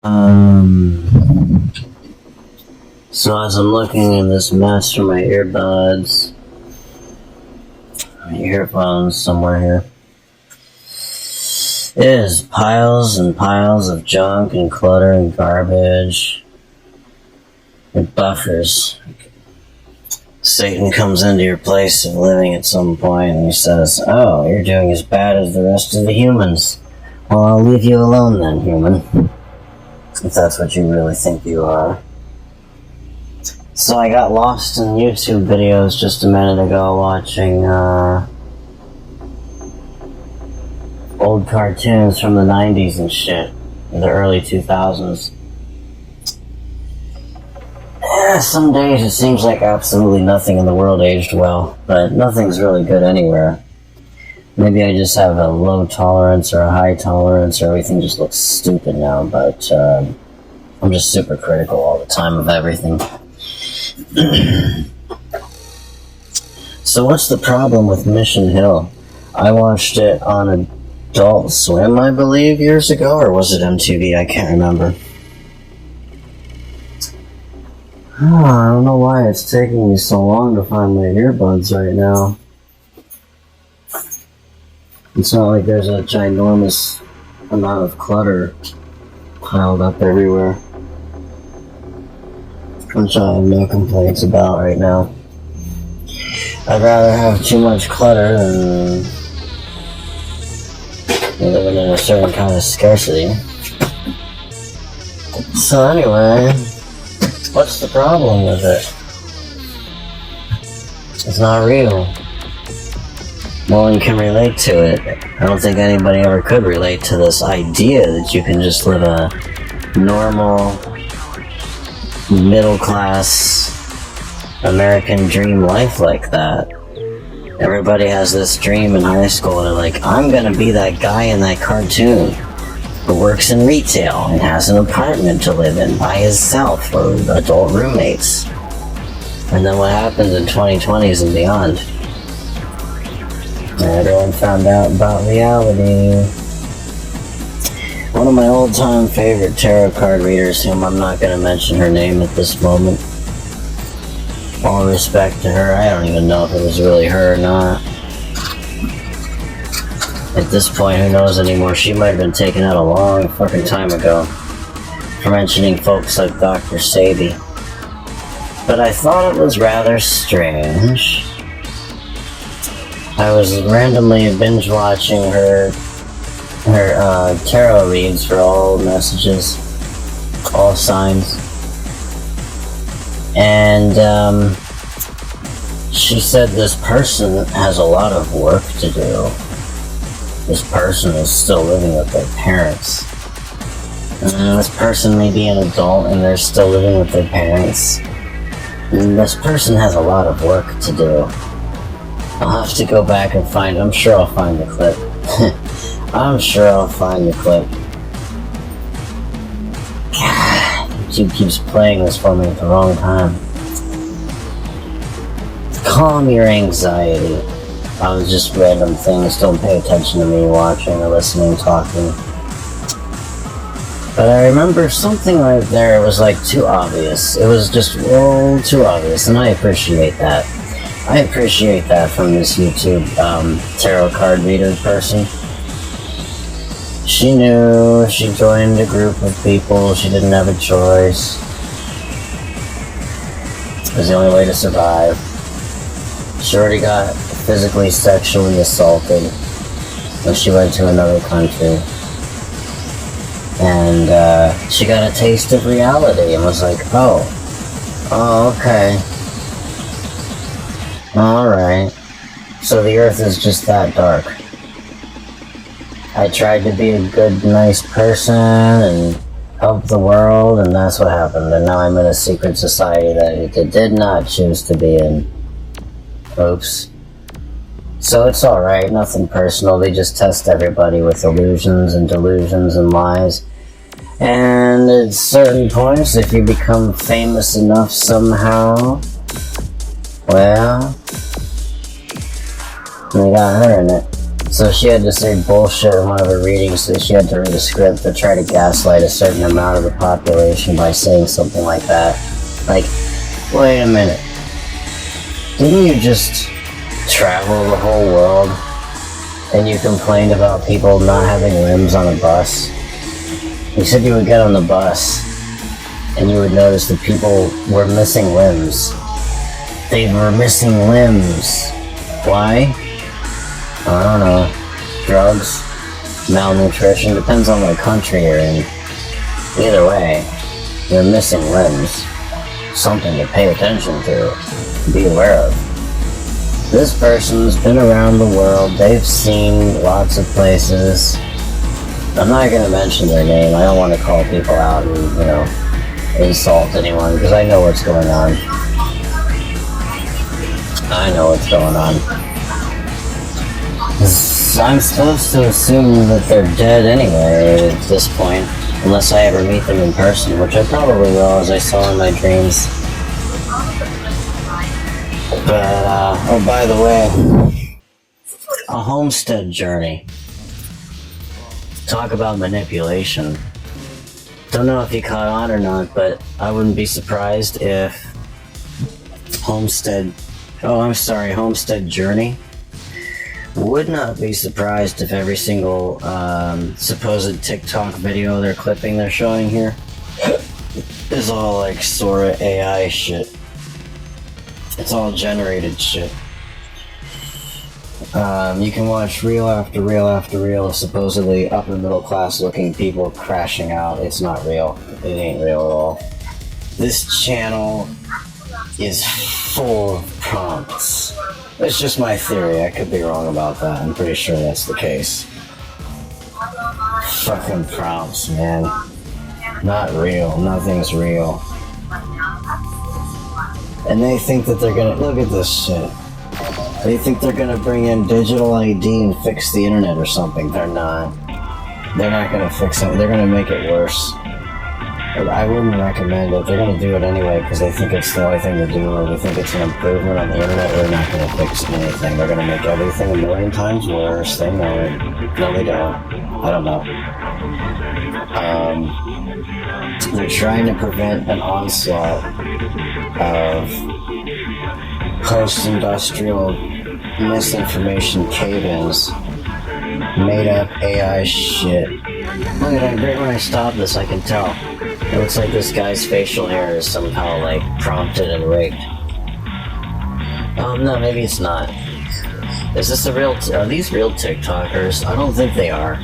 So as I'm looking in this mess for my earbuds, my earphones somewhere here, it is piles and piles of junk and clutter and garbage and buffers. Satan comes into your place of living at some point and he says, "Oh, you're doing as bad as the rest of the humans. Well, I'll leave you alone then, human. If that's what you really think you are." So I got lost in YouTube videos just a minute ago watching old cartoons from the 90s and shit, in the early 2000s. Yeah, some days it seems like absolutely nothing in the world aged well, but nothing's really good anywhere. Maybe I just have a low tolerance or a high tolerance, or everything just looks stupid now, but I'm just super critical all the time of everything. So what's the problem with Mission Hill? I watched it on Adult Swim, I believe, years ago, or was it MTV? I can't remember. Oh, I don't know why it's taking me so long to find my earbuds right now. It's not like there's a ginormous amount of clutter piled up everywhere, which I have no complaints about right now. I'd rather have too much clutter than living in a certain kind of scarcity. So anyway, what's the problem with it? It's not real. No one can relate to it. I don't think anybody ever could relate to this idea that you can just live a normal, middle-class American dream life like that. Everybody has this dream in high school. They're like, I'm gonna be that guy in that cartoon who works in retail and has an apartment to live in by himself or adult roommates. And then what happens in 2020s and beyond? Everyone found out about reality. One of my old-time favorite tarot card readers, whom I'm not going to mention her name at this moment. All respect to her, I don't even know if it was really her or not. At this point, who knows anymore? She might have been taken out a long fucking time ago for mentioning folks like Dr. Sabi. But I thought it was rather strange. I was randomly binge watching her tarot reads for all messages, all signs, and she said this person has a lot of work to do. This person is still living with their parents. And this person may be an adult and they're still living with their parents. And this person has a lot of work to do. I'll have to go back and find, I'm sure I'll find the clip. I'm sure I'll find the clip. God, YouTube keeps playing this for me at the wrong time. Calm your anxiety. I was just random things, don't pay attention to me watching or listening, talking. But I remember something right there, it was like too obvious. It was just too obvious, and I appreciate that. I appreciate that from this YouTube tarot card reader person. She knew, she joined a group of people, she didn't have a choice. It was the only way to survive. She already got physically, sexually assaulted when she went to another country. And she got a taste of reality and was like, oh, okay. Alright, so the earth is just that dark. I tried to be a good, nice person and help the world, and that's what happened. And now I'm in a secret society that it did not choose to be in. Oops. So it's alright, nothing personal. They just test everybody with illusions and delusions and lies. And at certain points, if you become famous enough somehow, well, they got her in it. So she had to say bullshit in one of her readings, so she had to read a script to try to gaslight a certain amount of the population by saying something like that. Like, wait a minute. Didn't you just travel the whole world and you complained about people not having limbs on a bus? You said you would get on the bus and you would notice that people were missing limbs. They were missing limbs. Why? I don't know. Drugs? Malnutrition? Depends on what country you're in. Either way, you're missing limbs. Something to pay attention to. Be aware of. This person's been around the world. They've seen lots of places. I'm not going to mention their name. I don't want to call people out and, you know, insult anyone, because I know what's going on. I know what's going on. I'm supposed to assume that they're dead anyway at this point, unless I ever meet them in person, which I probably will, as I saw in my dreams. But, oh, by the way, a homestead journey. Talk about manipulation. Don't know if you caught on or not, but I wouldn't be surprised if Homestead Journey. Would not be surprised if every single supposed TikTok video they're showing here is all like sorta AI shit. It's all generated shit. You can watch reel after reel after reel of supposedly upper middle class looking people crashing out. It's not real. It ain't real at all. This channel is full of prompts. It's just my theory. I could be wrong about that. I'm pretty sure that's the case. Fucking prompts, man. Not real. Nothing's real. And they think that they're gonna... Look at this shit. They think they're gonna bring in digital ID and fix the internet or something. They're not. They're not gonna fix it. They're gonna make it worse. I wouldn't recommend it. They're gonna do it anyway because they think it's the only thing to do, or they think it's an improvement on the internet. They're not gonna fix anything. They're gonna make everything a million times worse. They know it. No, they don't. I don't know. They're trying to prevent an onslaught of post-industrial misinformation cave-ins, made-up AI shit. Look at that, right when I stop this, I can tell. It looks like this guy's facial hair is somehow, like, prompted and rigged. No, maybe it's not. Is this are these real TikTokers? I don't think they are.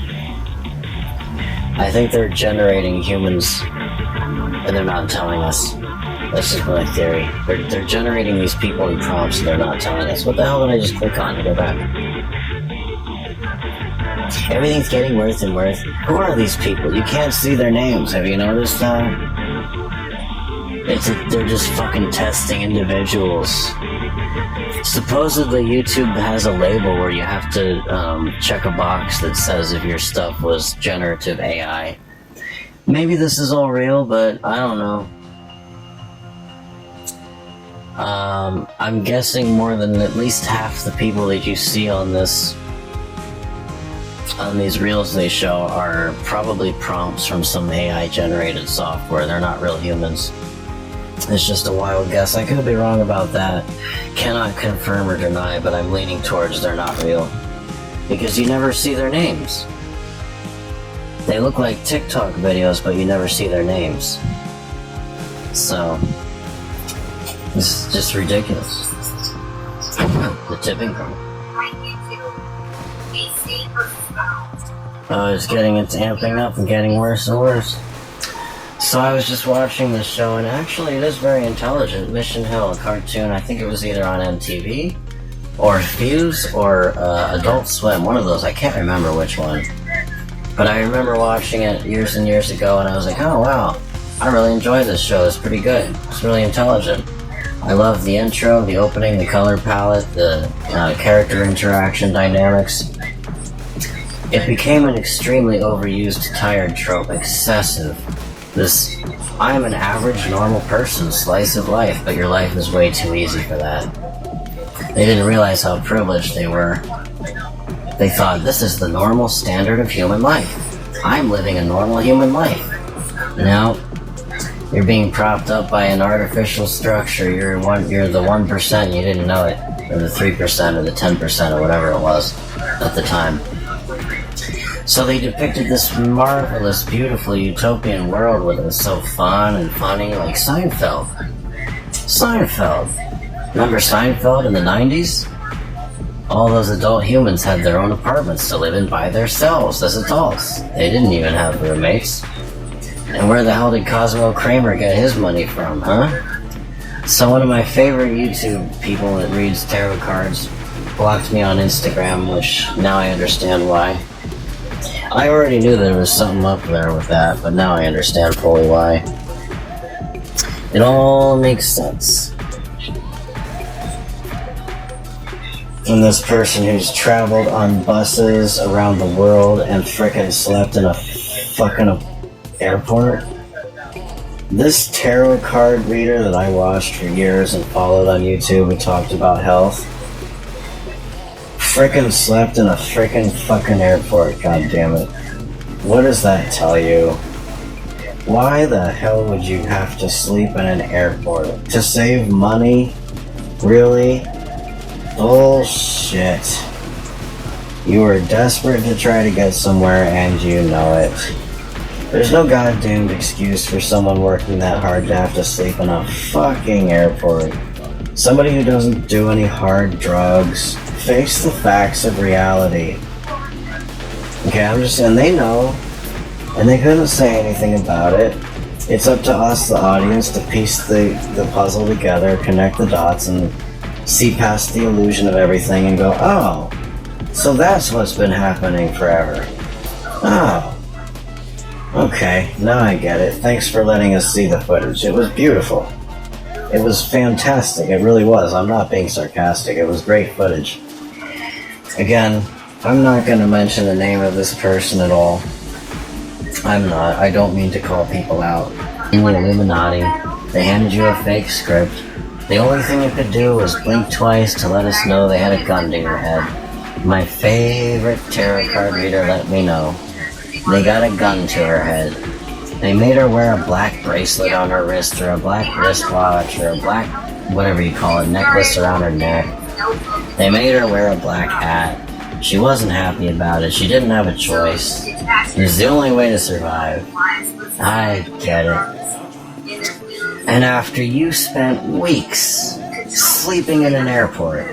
I think they're generating humans, and they're not telling us. That's just my theory. They're generating these people in prompts and they're not telling us. What the hell did I just click on to go back? Everything's getting worse and worse. Who are these people? You can't see their names. Have you noticed that? They're just fucking testing individuals. Supposedly YouTube has a label where you have to check a box that says if your stuff was generative AI. Maybe this is all real, but I don't know. I'm guessing more than at least half the people that you see on these reels they show are probably prompts from some AI generated software. They're not real humans. It's just a wild guess. I could be wrong about that. Cannot confirm or deny, but I'm leaning towards they're not real. Because you never see their names. They look like TikTok videos, but you never see their names. So... this is just ridiculous. The tipping point. Oh, it's amping up and getting worse and worse. So I was just watching this show, and actually it is very intelligent. Mission Hill, a cartoon. I think it was either on MTV, or Fuse, or Adult Swim. One of those. I can't remember which one. But I remember watching it years and years ago, and I was like, oh wow, I really enjoyed this show. It's pretty good. It's really intelligent. I love the intro, the opening, the color palette, the character interaction dynamics. It became an extremely overused, tired trope, excessive. This, I am an average, normal person, slice of life, but your life is way too easy for that. They didn't realize how privileged they were. They thought, this is the normal standard of human life. I'm living a normal human life. No, you're being propped up by an artificial structure. You're the 1%, you didn't know it. Or the 3% or the 10% or whatever it was at the time. So they depicted this marvelous, beautiful, utopian world where it was so fun and funny, like Seinfeld. Seinfeld. Remember Seinfeld in the 90s? All those adult humans had their own apartments to live in by themselves as adults. They didn't even have roommates. And where the hell did Cosmo Kramer get his money from, huh? So one of my favorite YouTube people that reads tarot cards blocked me on Instagram, which now I understand why. I already knew there was something up there with that, but now I understand fully why. It all makes sense. And this person who's traveled on buses around the world and frickin' slept in a fucking airport. This tarot card reader that I watched for years and followed on YouTube and talked about health frickin' slept in a frickin' fucking airport, goddammit. What does that tell you? Why the hell would you have to sleep in an airport? To save money? Really? Bullshit. You are desperate to try to get somewhere and you know it. There's no goddamned excuse for someone working that hard to have to sleep in a fucking airport. Somebody who doesn't do any hard drugs. Face the facts of reality. Okay, and they know, and they couldn't say anything about it. It's up to us, the audience, to piece the puzzle together, connect the dots, and see past the illusion of everything and go, oh, so that's what's been happening forever. Oh. Okay, now I get it. Thanks for letting us see the footage. It was beautiful. It was fantastic. It really was. I'm not being sarcastic. It was great footage. Again, I'm not going to mention the name of this person at all. I'm not. I don't mean to call people out. You were Illuminati. They handed you a fake script. The only thing you could do was blink twice to let us know they had a gun to your head. My favorite tarot card reader let me know. They got a gun to her head. They made her wear a black bracelet on her wrist, or a black wristwatch, or a black, whatever you call it, necklace around her neck. They made her wear a black hat. She wasn't happy about it. She didn't have a choice. It was the only way to survive. I get it. And after you spent weeks sleeping in an airport,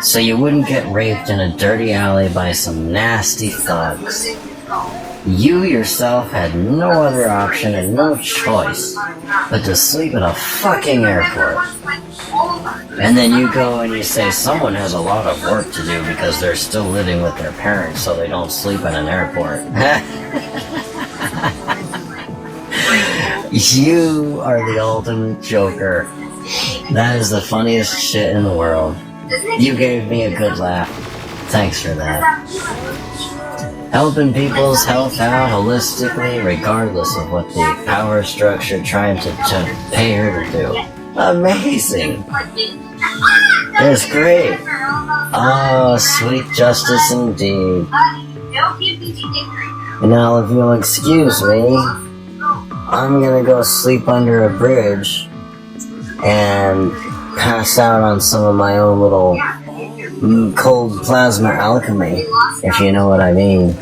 so you wouldn't get raped in a dirty alley by some nasty thugs, you yourself had no other option and no choice but to sleep in a fucking airport. And then you go and you say someone has a lot of work to do because they're still living with their parents so they don't sleep in an airport. You are the ultimate joker. That is the funniest shit in the world. You gave me a good laugh. Thanks for that. Helping people's health out holistically, regardless of what the power structure trying to pay her to do. Amazing. It's great. Oh, sweet justice indeed. Now, if you'll excuse me, I'm gonna go sleep under a bridge and pass out on some of my own little ColdPlasmaAlchemy, if you know what I mean.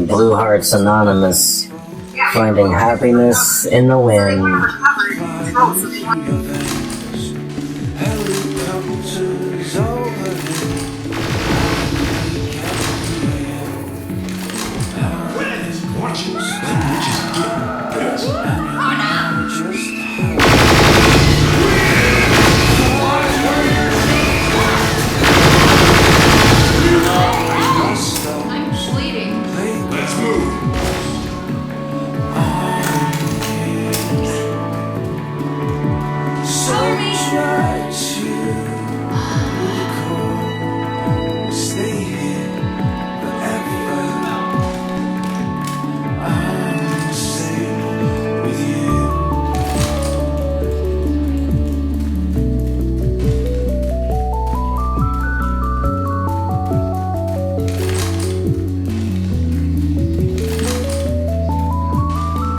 Blue Hearts Anonymous, finding happiness in the wind. Watch